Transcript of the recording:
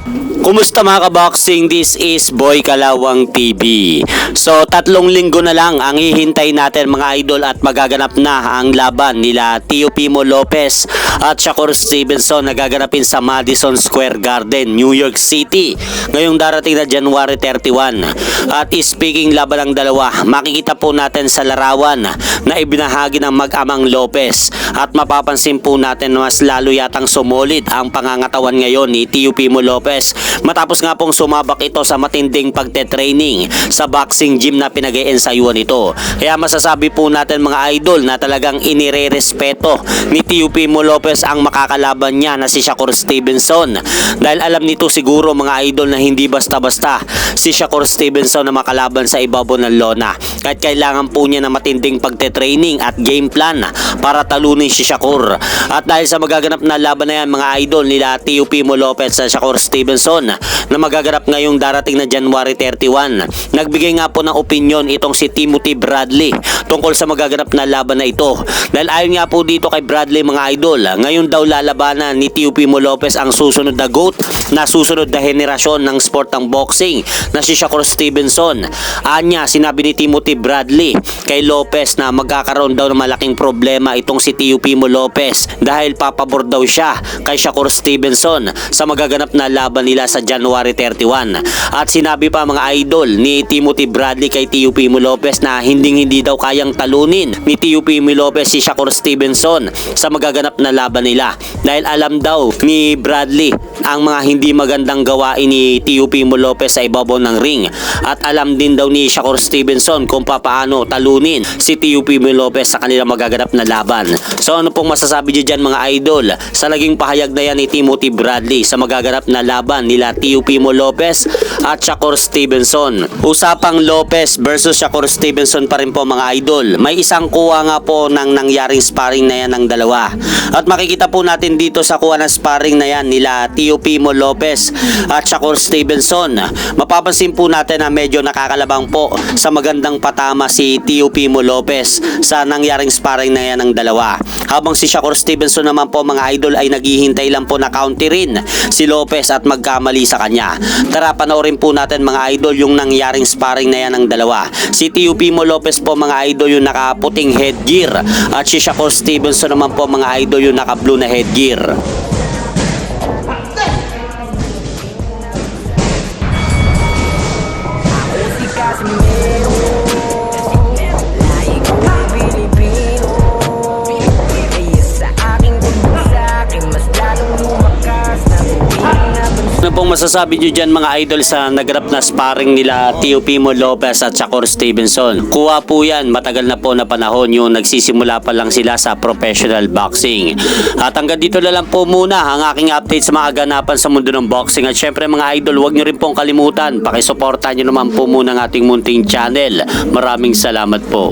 Kumusta mga kaboxing? This is Boy Kalawang TV. So 3 linggo na lang ang hihintay natin mga idol at magaganap na ang laban nila Teofimo Lopez at Shakur Stevenson na gaganapin sa Madison Square Garden, New York City ngayong darating na January 31. At speaking laban ng dalawa, makikita po natin sa larawan na ibinahagi ng mag-amang Lopez at mapapansin po natin na mas lalo yatang sumolid ang pangangatawan ngayon ni Teofimo Lopez matapos nga pong sumabak ito sa matinding pagte-training sa boxing gym na pinag-iensayuan ito. Kaya masasabi po natin mga idol na talagang inirerespeto ni Teofimo Lopez ang makakalaban niya na si Shakur Stevenson. Dahil alam nito siguro mga idol na hindi basta-basta si Shakur Stevenson na makalaban sa ibabaw ng lona. Kahit kailangan po niya na matinding pagte-training at game plan para talunin si Shakur. At dahil sa magaganap na laban na yan mga idol nila Teofimo Lopez sa Shakur Stevenson na magaganap ngayong darating na January 31. Nagbigay nga po ng opinion itong si Timothy Bradley tungkol sa magaganap na laban na ito. Dahil ayon nga po dito kay Bradley mga idol, ngayon daw lalabanan ni Teofimo Lopez ang susunod na GOAT na susunod na henerasyon ng sport ng boxing na si Shakur Stevenson. Anya, sinabi ni Timothy Bradley kay Lopez na magkakaroon daw ng malaking problema itong si Teofimo Lopez dahil papabor daw siya kay Shakur Stevenson sa magaganap na laban nila sa January 31. At sinabi pa mga idol ni Timothy Bradley kay Teofimo Lopez na hindi daw kayang talunin ni Teofimo Lopez si Shakur Stevenson sa magaganap na laban nila dahil alam daw ni Bradley ang mga hindi magandang gawain ni Teofimo Lopez sa ibabaw ng ring at alam din daw ni Shakur Stevenson kung paano talunin si Teofimo Lopez sa kanilang magaganap na laban. So ano pong masasabi niyo dyan mga idol sa naging pahayag na yan ni Timothy Bradley sa magaganap na laban nila Teofimo Lopez at Shakur Stevenson? Usapang Lopez versus Shakur Stevenson pa rin po mga idol. May isang kuha nga po ng nangyaring sparring na yan ng dalawa. At makikita po natin dito sa kuha ng sparring na yan nila Teofimo Lopez at Shakur Stevenson. Mapapansin po natin na medyo nakakalabang po sa magandang patama si Teofimo Lopez sa nangyaring sparring na yan ng dalawa. Habang si Shakur Stevenson naman po mga idol ay naghihintay lang po na counterin si Lopez at magkamali sa kanya. Tara panoorin po natin mga idol yung nangyaring sparring na yan ng dalawa. Si Teofimo Lopez po mga idol yung nakaputing headgear at si Shakur Stevenson naman po mga idol yung naka-blue na headgear. Ano pong masasabi nyo dyan mga idol sa naganap na sparring nila Teofimo Lopez at Shakur Stevenson? Kuha po yan, matagal na po na panahon yung nagsisimula pa lang sila sa professional boxing. At hanggang dito na lang po muna ang aking update sa mga ganapan sa mundo ng boxing. At syempre mga idol, huwag nyo rin pong kalimutan, pakisuportahan nyo naman po muna ang ating munting channel. Maraming salamat po.